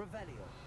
Revelio.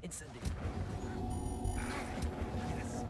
Incendio. Yes.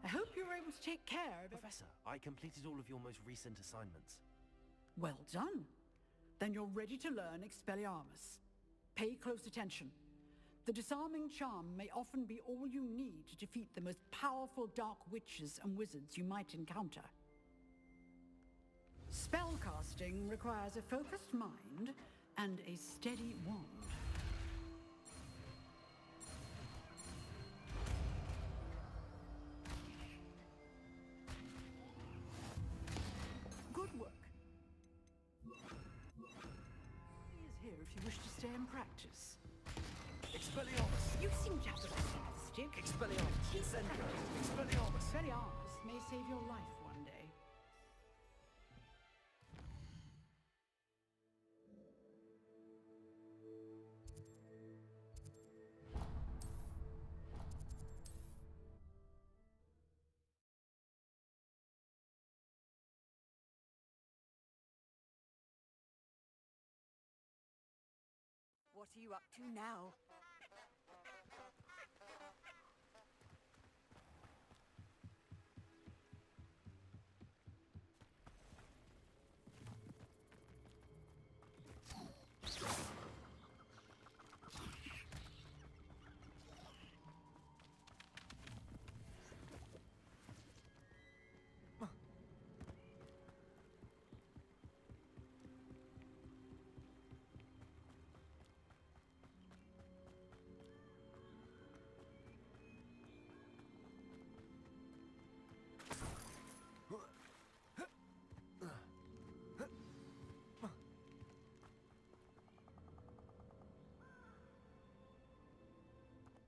I hope you were able to take care of it. Professor, I completed all of your most recent assignments. Well done. Then you're ready to learn Expelliarmus. Pay close attention. The disarming charm may often be all you need to defeat the most powerful dark witches and wizards you might encounter. Spellcasting requires a focused mind and a steady wand. Good work. He is here if you wish to stay and practice. Expelliarmus! You seem to have the best end of the stick. Expelliarmus! Incendio! Expelliarmus! Expelliarmus may save your life one day. What are you up to now?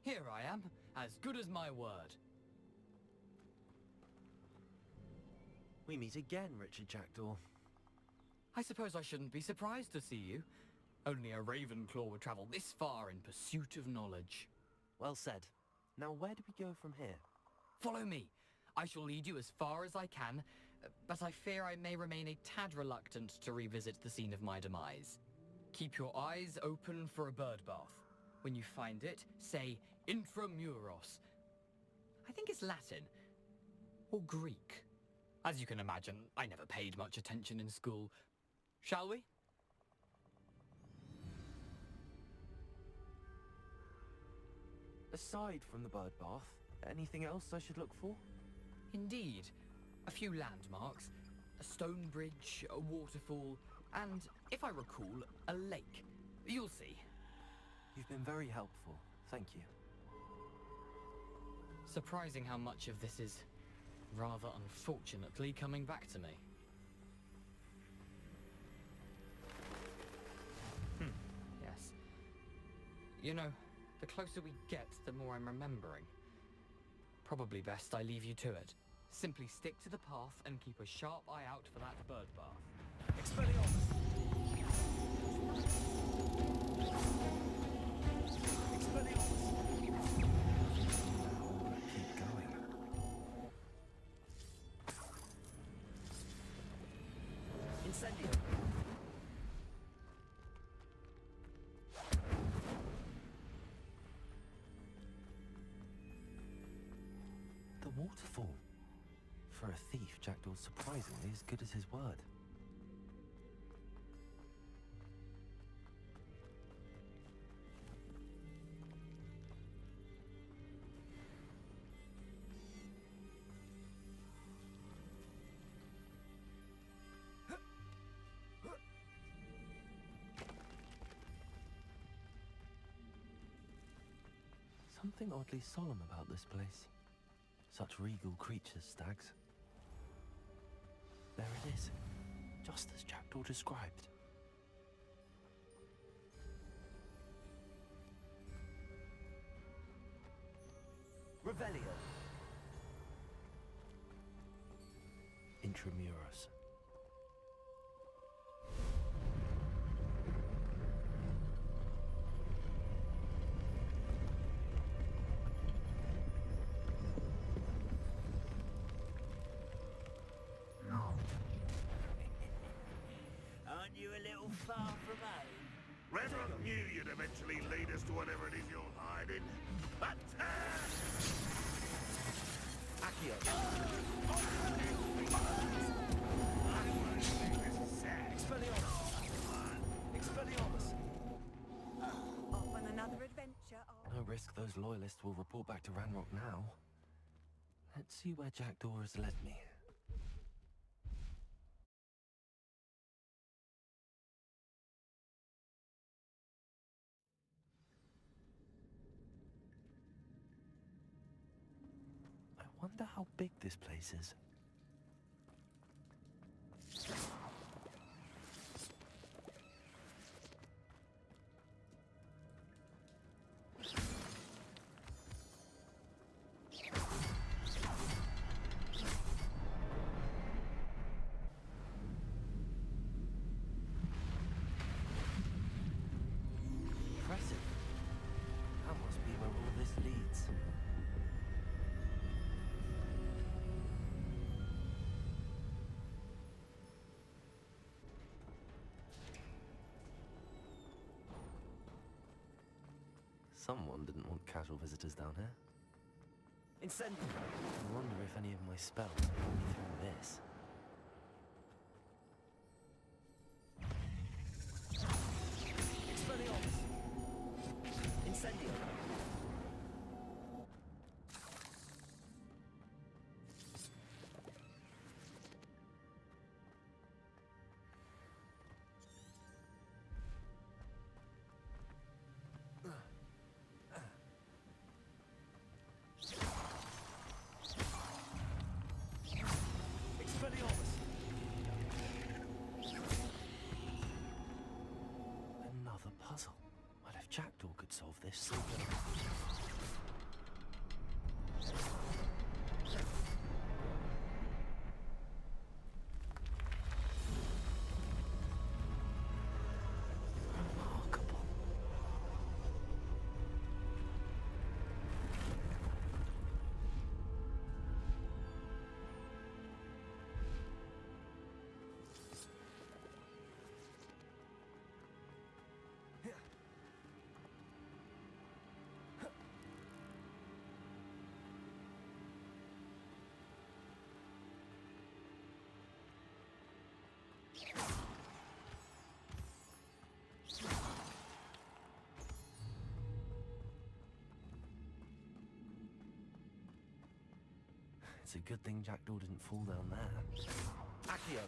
Here I am, as good as my word. We meet again, Richard Jackdaw. I suppose I shouldn't be surprised to see you. Only a Ravenclaw would travel this far in pursuit of knowledge. Well said. Now where do we go from here? Follow me. I shall lead you as far as I can, but I fear I may remain a tad reluctant to revisit the scene of my demise. Keep your eyes open for a bird bath. When you find it, say Intramuros. I think it's Latin. Or Greek. As you can imagine, I never paid much attention in school. Shall we? Aside from the bird bath, anything else I should look for? Indeed. A few landmarks. A stone bridge, a waterfall, and, if I recall, a lake. You'll see. You've been very helpful. Thank you. Surprising how much of this is, rather unfortunately, coming back to me. Yes. You know, the closer we get, the more I'm remembering. Probably best I leave you to it. Simply stick to the path and keep a sharp eye out for that bird bath. Expelliarmus! Expelliarmus! Keep going. Incendio! The waterfall. For a thief, Jackdaw's surprisingly as good as his word. Something oddly solemn about this place. Such regal creatures, stags. There it is, just as Jackdaw described. Revelio. Intramuros. Aren't you a little far from home? Reverend knew you'd eventually lead us to whatever it is you're hiding. Attack! Accio. Expelliarmus! Expelliarmus! Off on another adventure. risk those loyalists will report back to Ranrock now. Let's see where Jackdaw has led me. I wonder how big this place is. Impressive. That must be where all this leads. Someone didn't want casual visitors down here. Incendio! I wonder if any of my spells will get me through this. Expelliarmus! Incendio! Expelliarmus! Another puzzle. Well, if Jackdaw could solve this, so could I. Remarkable. It's a good thing Jackdaw didn't fall down there. Accio!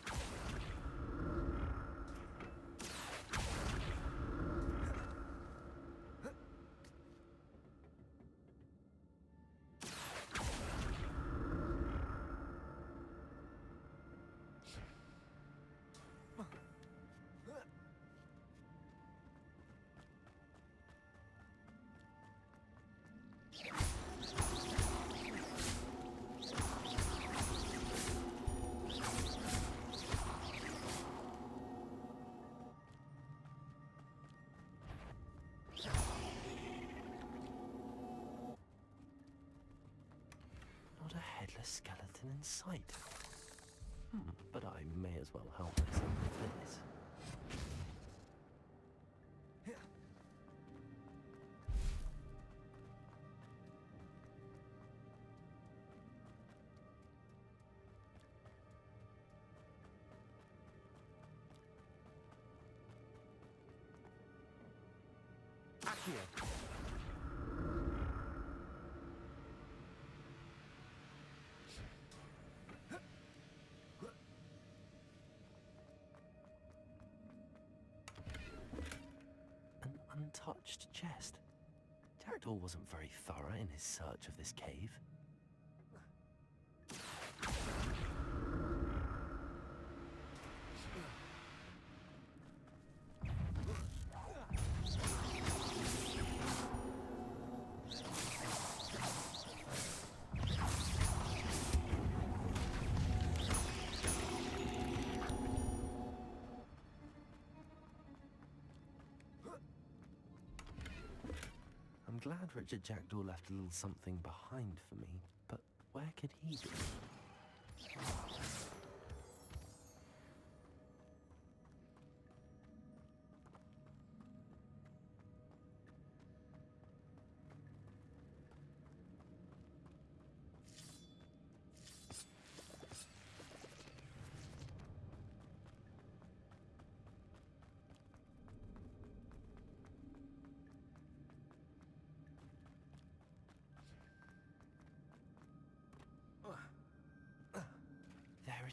Not a headless skeleton in sight. But I may as well help myself with this. Accio! An untouched chest. Jackdaw wasn't very thorough in his search of this cave. I'm glad Richard Jackdaw left a little something behind for me, but where could he be?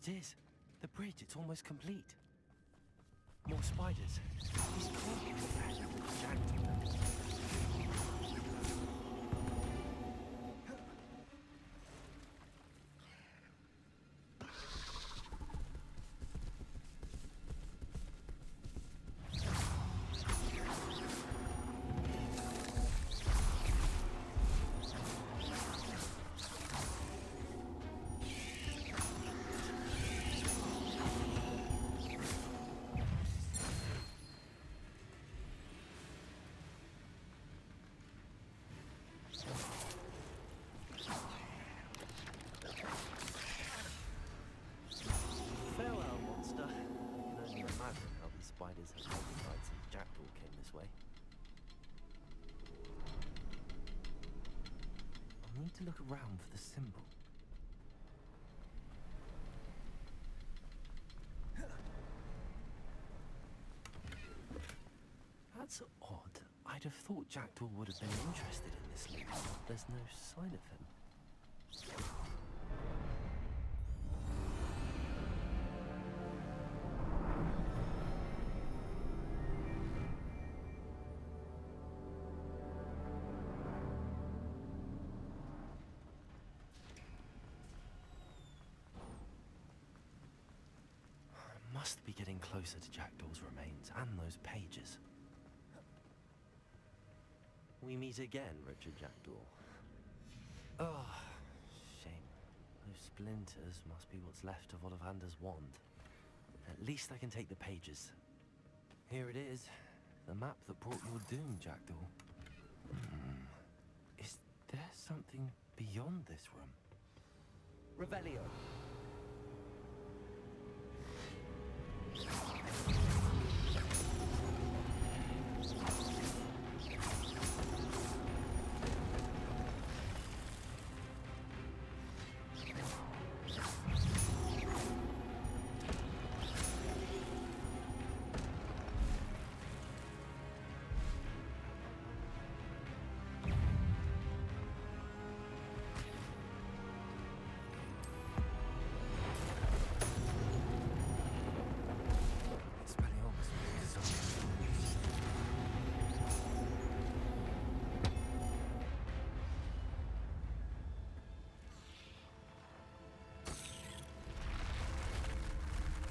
it is. The bridge, it's almost complete. More spiders. He's caught me with that. Jackdaw. Farewell, monster. I can only imagine how these spiders have multiplied since Jackdaw came this way. I'll need to look around for the symbol. That's odd. I'd have thought Jackdaw would have been interested in this loot, but there's no sign of him. I must be getting closer to Jackdaw's remains and those pages. We meet again, Richard Jackdaw. Oh, shame. Those splinters must be what's left of Ollivander's wand. At least I can take the pages. Here it is. The map that brought your doom, Jackdaw. Is there something beyond this room? Revelio.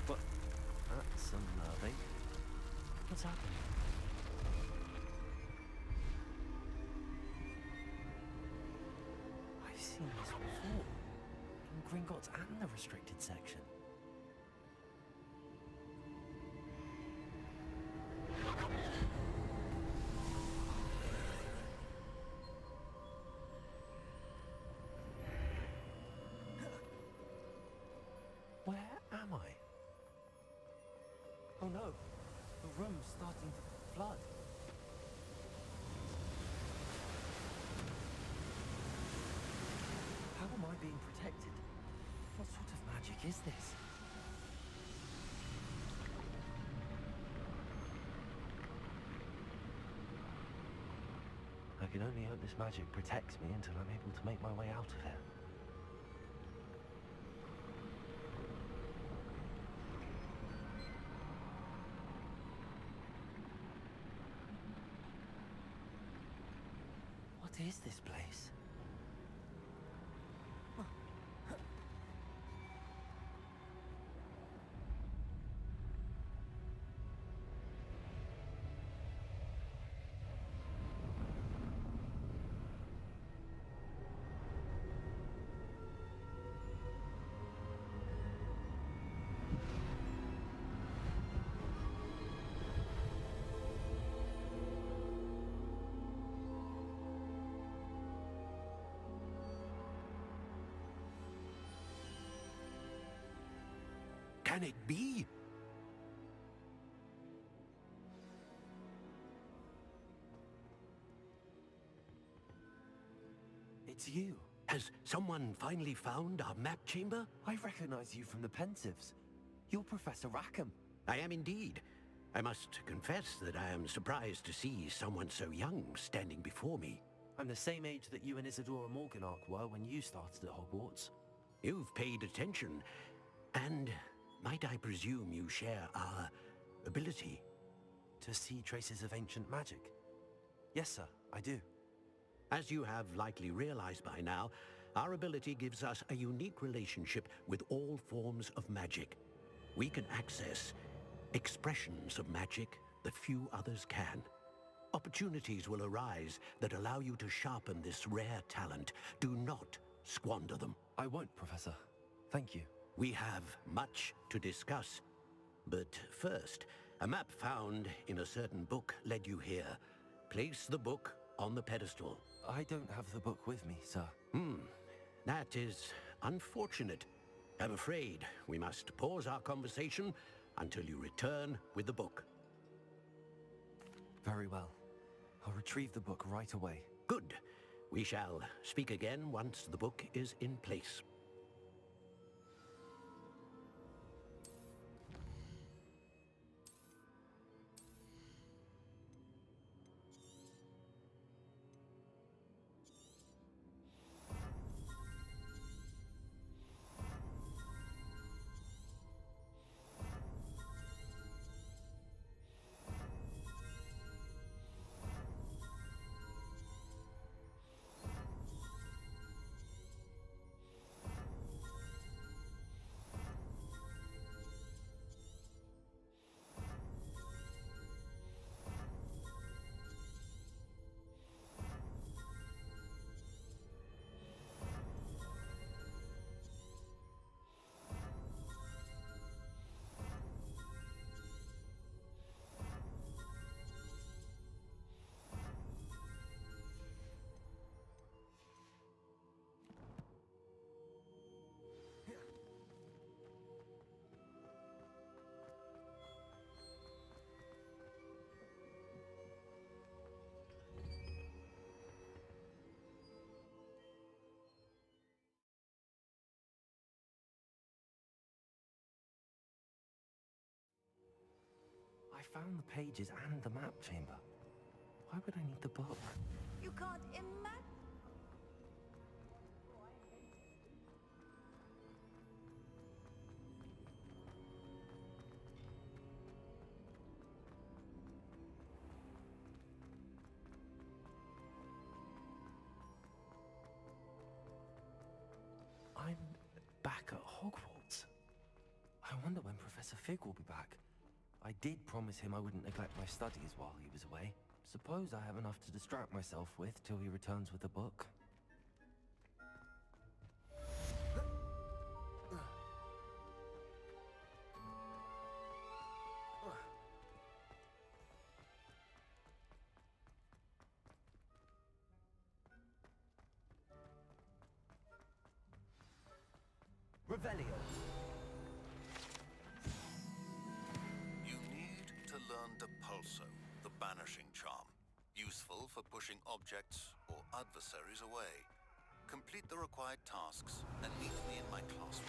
But that's unnerving. What's happening? I've seen this before. In Gringotts and the restricted section. Where am I? Oh no, the room's starting to flood. How am I being protected? What sort of magic is this? I can only hope this magic protects me until I'm able to make my way out of here. What is this place? Can it be? It's you. Has someone finally found our map chamber? I recognize you from the Pensives. You're Professor Rackham. I am indeed. I must confess that I am surprised to see someone so young standing before me. I'm the same age that you and Isadora Morganach were when you started at Hogwarts. You've paid attention. And might I presume you share our ability? To see traces of ancient magic? Yes, sir, I do. As you have likely realized by now, our ability gives us a unique relationship with all forms of magic. We can access expressions of magic that few others can. Opportunities will arise that allow you to sharpen this rare talent. Do not squander them. I won't, Professor. Thank you. We have much to discuss. But first, a map found in a certain book led you here. Place the book on the pedestal. I don't have the book with me, sir. That is unfortunate. I'm afraid we must pause our conversation until you return with the book. Very well. I'll retrieve the book right away. Good. We shall speak again once the book is in place. I found the pages and the map chamber. Why would I need the book? You can't imagine. I'm back at Hogwarts. I wonder when Professor Fig will be back. I did promise him I wouldn't neglect my studies while he was away. Suppose I have enough to distract myself with till he returns with the book. Revelio. You need to learn Depulso, the banishing charm. Useful for pushing objects or adversaries away. Complete the required tasks and meet me in my classroom.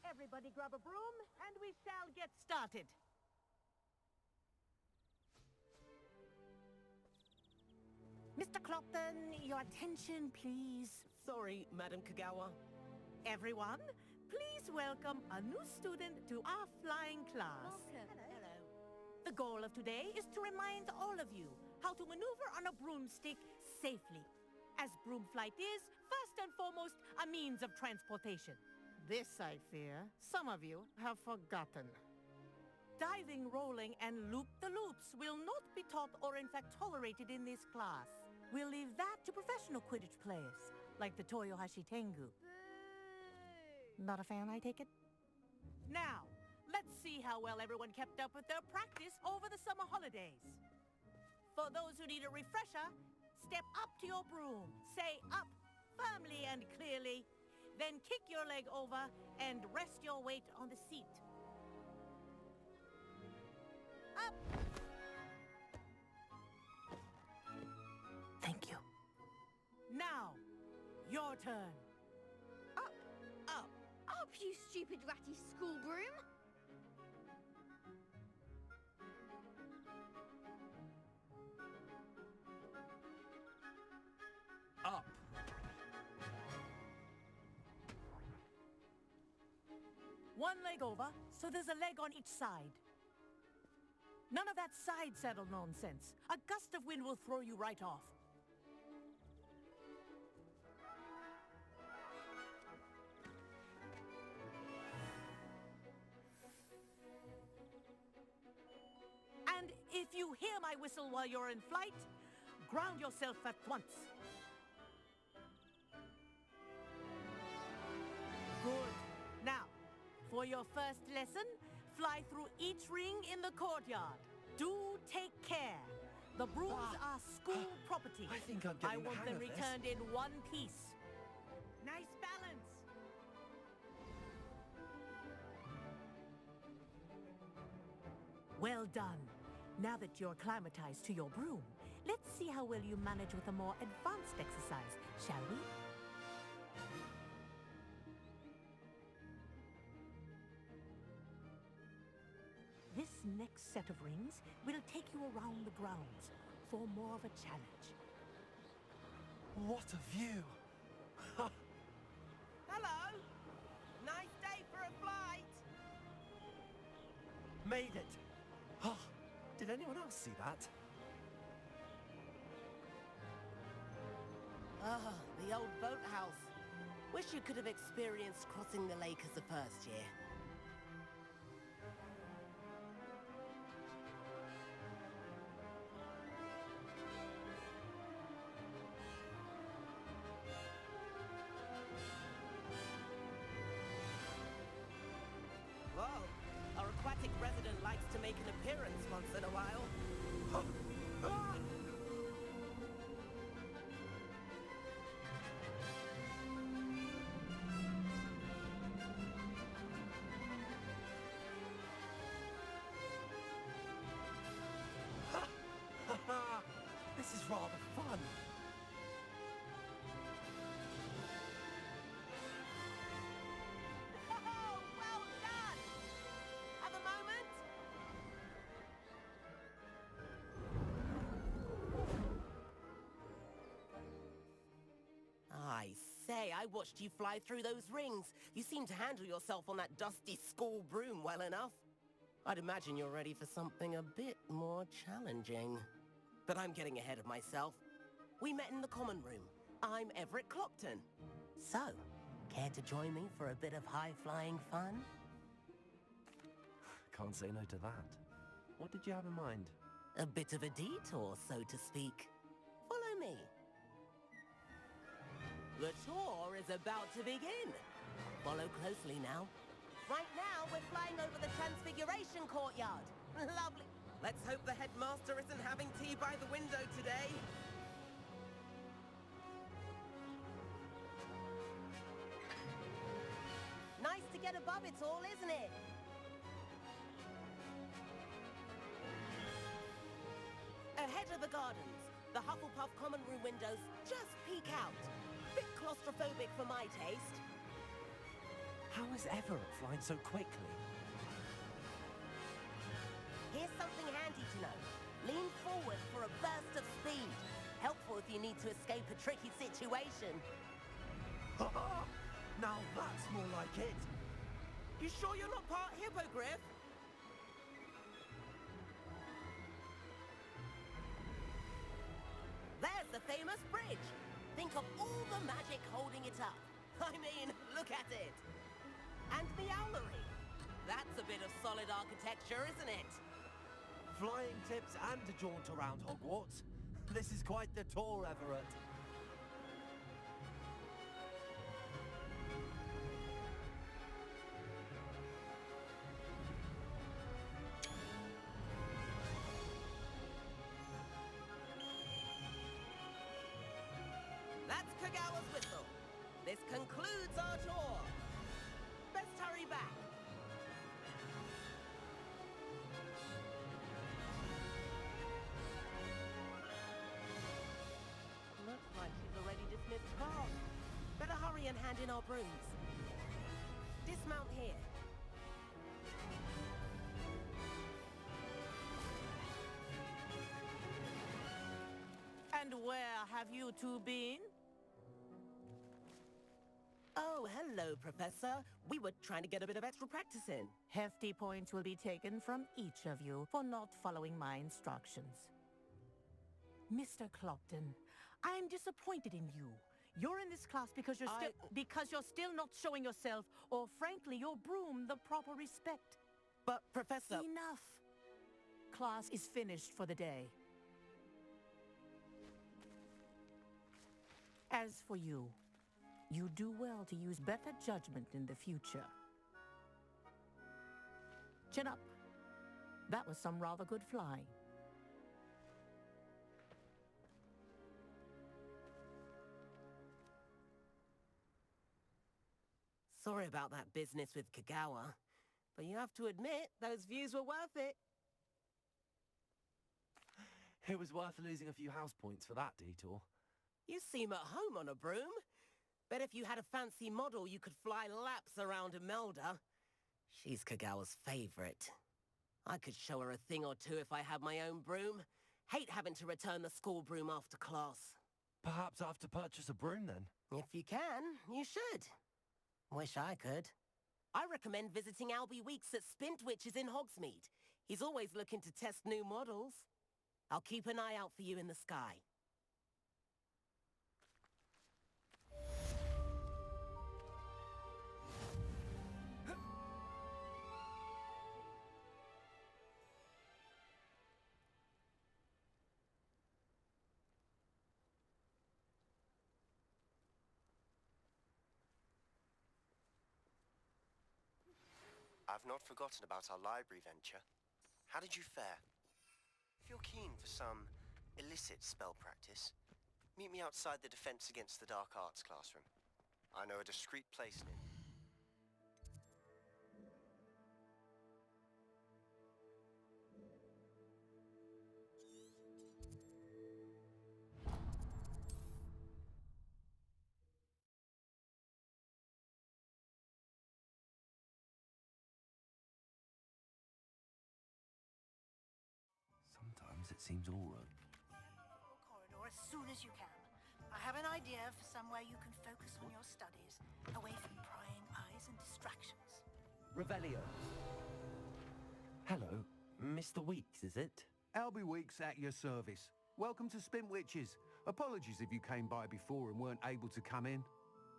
Everybody grab a broom, and we shall get started. Mr. Clopton, your attention, please. Sorry, Madam Kagawa. Everyone, please Please welcome a new student to our flying class. Hello. The goal of today is to remind all of you how to maneuver on a broomstick safely. As broom flight is, first and foremost, a means of transportation. This, I fear, some of you have forgotten. Diving, rolling, and loop-the-loops will not be taught or in fact tolerated in this class. We'll leave that to professional Quidditch players, like the Toyohashi Tengu. Not a fan, I take it? Now, let's see how well everyone kept up with their practice over the summer holidays. For those who need a refresher, step up to your broom, say up firmly and clearly, then kick your leg over and rest your weight on the seat. Up! Thank you. Now, your turn. Up, you stupid ratty school broom! Up. One leg over, so there's a leg on each side. None of that side saddle nonsense. A gust of wind will throw you right off. And if you hear my whistle while you're in flight, ground yourself at once. Good. Now, for your first lesson, fly through each ring in the courtyard. Do take care. The brooms are school property. I think I'm getting the want hang them of this. returned in one piece. Nice balance. Well done. Now that you're acclimatized to your broom, let's see how well you manage with a more advanced exercise, shall we? This next set of rings will take you around the grounds for more of a challenge. What a view! Hello! Nice day for a flight! Made it! Oh, did anyone else see that? Ah, the old boathouse. Wish you could have experienced crossing the lake as a first year. Whoa, our aquatic resident likes to make an appearance once in a while. This is rather fun. Oh, well done! Have a moment? I say, I watched you fly through those rings. You seem to handle yourself on that dusty school broom well enough. I'd imagine you're ready for something a bit more challenging. But I'm getting ahead of myself. We met in the common room. I'm Everett Clopton. So, care to join me for a bit of high-flying fun? Can't say no to that. What did you have in mind? A bit of a detour, so to speak. Follow me. The tour is about to begin. Follow closely now. Right now, we're flying over the Transfiguration Courtyard. Lovely. Let's hope the headmaster isn't having tea by the window today. Nice to get above it all, isn't it? Ahead of the gardens, the Hufflepuff common room windows just peek out. Bit claustrophobic for my taste. How is Everett flying so quickly? Here's something handy to know. Lean forward for a burst of speed. Helpful if you need to escape a tricky situation. Now that's more like it. You sure you're not part hippogriff? There's the famous bridge. Think of all the magic holding it up. I mean, look at it. And the owlery. That's a bit of solid architecture, isn't it? Flying tips and a jaunt around Hogwarts. This is quite the tour, Everett. That's Kagawa's whistle. This concludes our tour. Best hurry back. Looks like she's already dismissed class. Better hurry and hand in our brooms. Dismount here. And where have you two been? Oh, hello, Professor. We were trying to get a bit of extra practice in. Hefty points will be taken from each of you for not following my instructions. Mr. Clopton, I'm disappointed in you. You're in this class because you're still not showing yourself, or frankly, your broom, the proper respect. But, Professor... Enough. Class is finished for the day. As for you, you do well to use better judgment in the future. Chin up. That was some rather good flying. Sorry about that business with Kagawa, but you have to admit, those views were worth it. It was worth losing a few house points for that detour. You seem at home on a broom. Bet if you had a fancy model, you could fly laps around Imelda. She's Kagawa's favorite. I could show her a thing or two if I had my own broom. Hate having to return the school broom after class. Perhaps I have to purchase a broom then. If you can, you should. Wish I could. I recommend visiting Albie Weeks at Spintwitches in Hogsmeade. He's always looking to test new models. I'll keep an eye out for you in the sky. I've not forgotten about our library venture. How did you fare? If you're keen for some illicit spell practice, meet me outside the Defense Against the Dark Arts classroom. I know a discreet place near. Sometimes it seems all right. Corridor as soon as you can. I have an idea for somewhere you can focus on your studies, away from prying eyes and distractions. Revelio. Hello, Mr. Weeks, is it? Albie Weeks at your service. Welcome to Spintwitches. Apologies if you came by before and weren't able to come in.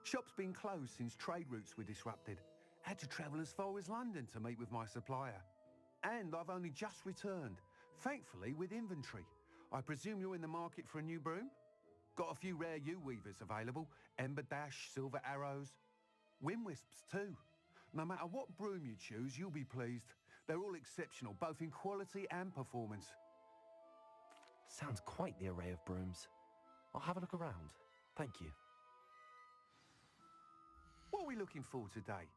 Shop's been closed since trade routes were disrupted. Had to travel as far as London to meet with my supplier. And I've only just returned, thankfully with inventory. I presume you're in the market for a new broom? Got a few rare U-weavers available. Ember Dash, Silver Arrows. Wind Wisps too. No matter what broom you choose, you'll be pleased. They're all exceptional, both in quality and performance. Sounds quite the array of brooms. I'll have a look around. Thank you. What are we looking for today?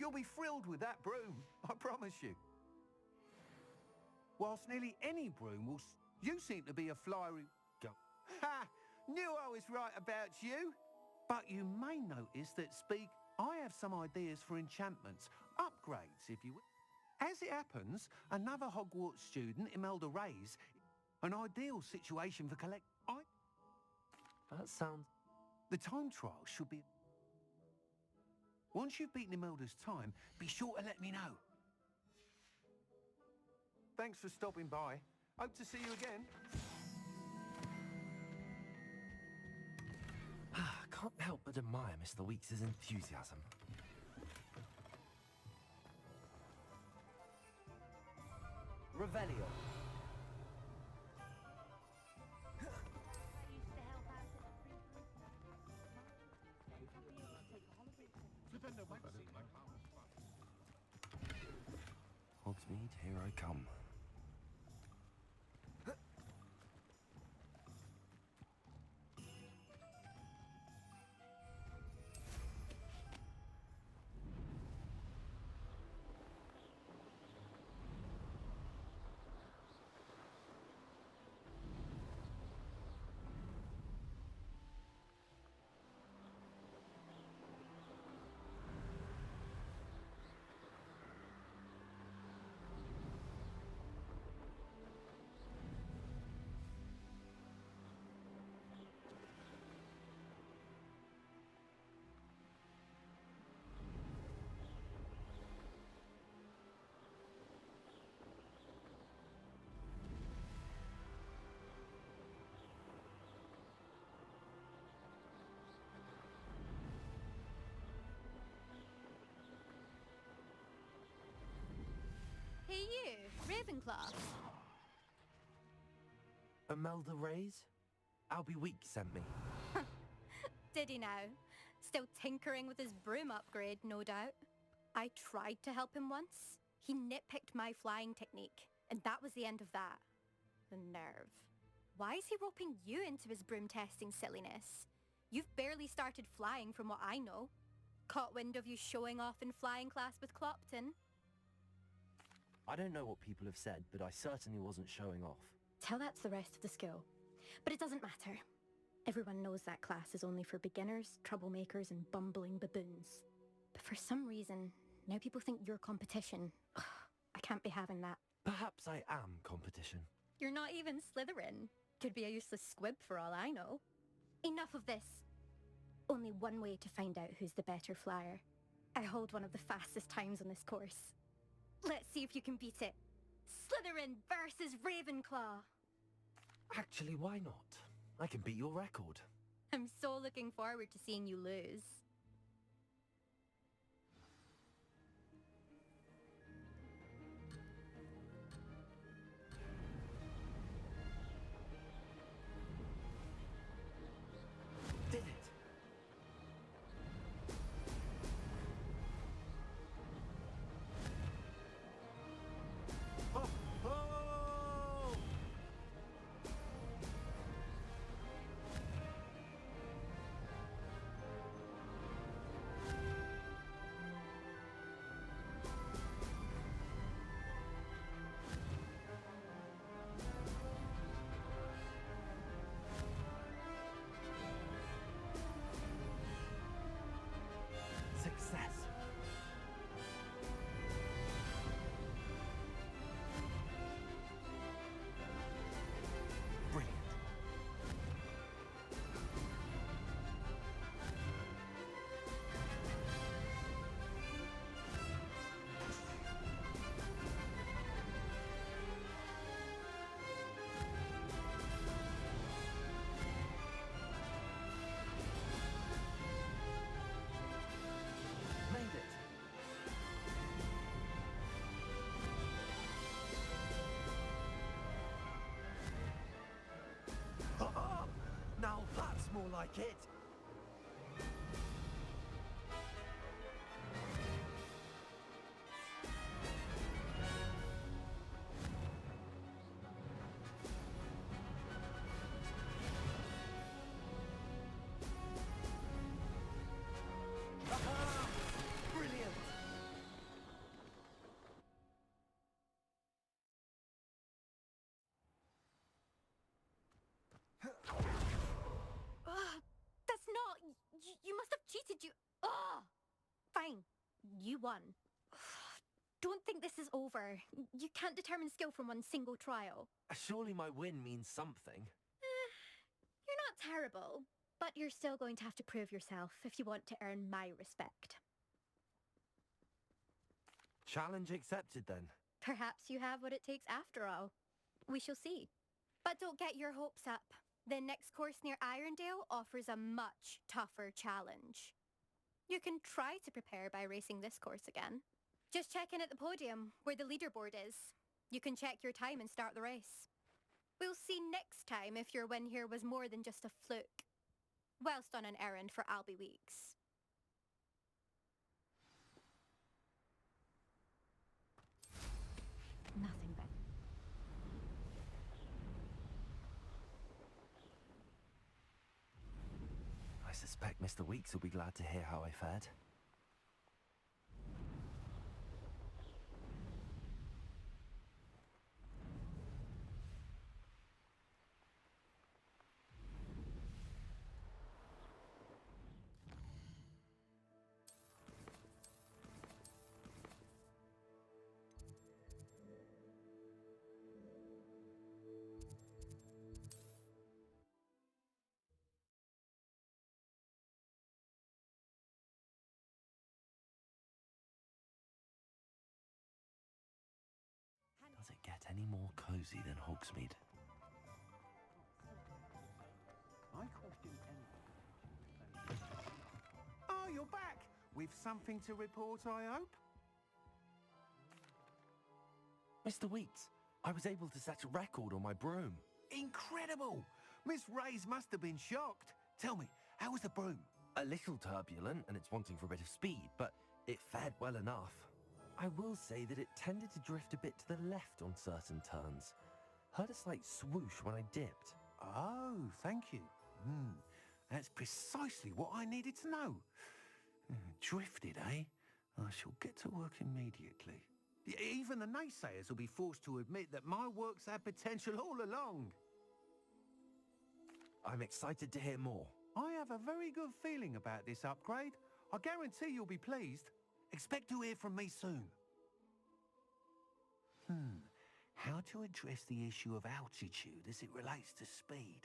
You'll be thrilled with that broom, I promise you. Whilst nearly any broom will... You seem to be a flyery... Ha! Knew I was right about you. But you may notice that I have some ideas for enchantments, upgrades, if you will. As it happens, another Hogwarts student, Imelda Reyes... An ideal situation for That sounds... The time trial should be... Once you've beaten Imelda's time, be sure to let me know. Thanks for stopping by. Hope to see you again. Can't help but admire Mr. Weeks' enthusiasm. Revelio. Hogsmeade, here I come. Hey you, Ravenclaw. Imelda Reyes? Albie Weeks sent me. Did he now? Still tinkering with his broom upgrade, no doubt. I tried to help him once. He nitpicked my flying technique, and that was the end of that. The nerve. Why is he roping you into his broom testing silliness? You've barely started flying from what I know. Caught wind of you showing off in flying class with Clopton? I don't know what people have said, but I certainly wasn't showing off. Tell that to the rest of the school. But it doesn't matter. Everyone knows that class is only for beginners, troublemakers, and bumbling baboons. But for some reason, now people think you're competition. I can't be having that. Perhaps I am competition. You're not even Slytherin. Could be a useless squib for all I know. Enough of this. Only one way to find out who's the better flyer. I hold one of the fastest times on this course. Let's see if you can beat it. Slytherin versus Ravenclaw. Actually, why not? I can beat your record. I'm so looking forward to seeing you lose. Did it! Oh! Oh! Success! Brilliant. Made it. Now that's more like it. Aha! Brilliant. That's not... You must have cheated, you... Ugh! Fine. You won. don't think this is over. You can't determine skill from one single trial. Surely my win means something. You're not terrible, but you're still going to have to prove yourself if you want to earn my respect. Challenge accepted then. Perhaps you have what it takes after all. We shall see. But don't get your hopes up. The next course near Irondale offers a much tougher challenge. You can try to prepare by racing this course again. Just check in at the podium, where the leaderboard is. You can check your time and start the race. We'll see next time if your win here was more than just a fluke. Whilst on an errand for Albie Weeks. Nothing better. I suspect Mr. Weeks will be glad to hear how I fared. Does it get any more cozy than Hogsmeade? I question anything. Oh, you're back! With something to report, I hope? Mr. Weeks, I was able to set a record on my broom. Incredible! Miss Reyes must have been shocked. Tell me, how was the broom? A little turbulent, and it's wanting for a bit of speed, but it fared well enough. I will say that it tended to drift a bit to the left on certain turns. Heard a slight swoosh when I dipped. Oh, thank you. That's precisely what I needed to know. Drifted, eh? I shall get to work immediately. Even the naysayers will be forced to admit that my work's had potential all along. I'm excited to hear more. I have a very good feeling about this upgrade. I guarantee you'll be pleased. Expect to hear from me soon. How to address the issue of altitude as it relates to speed?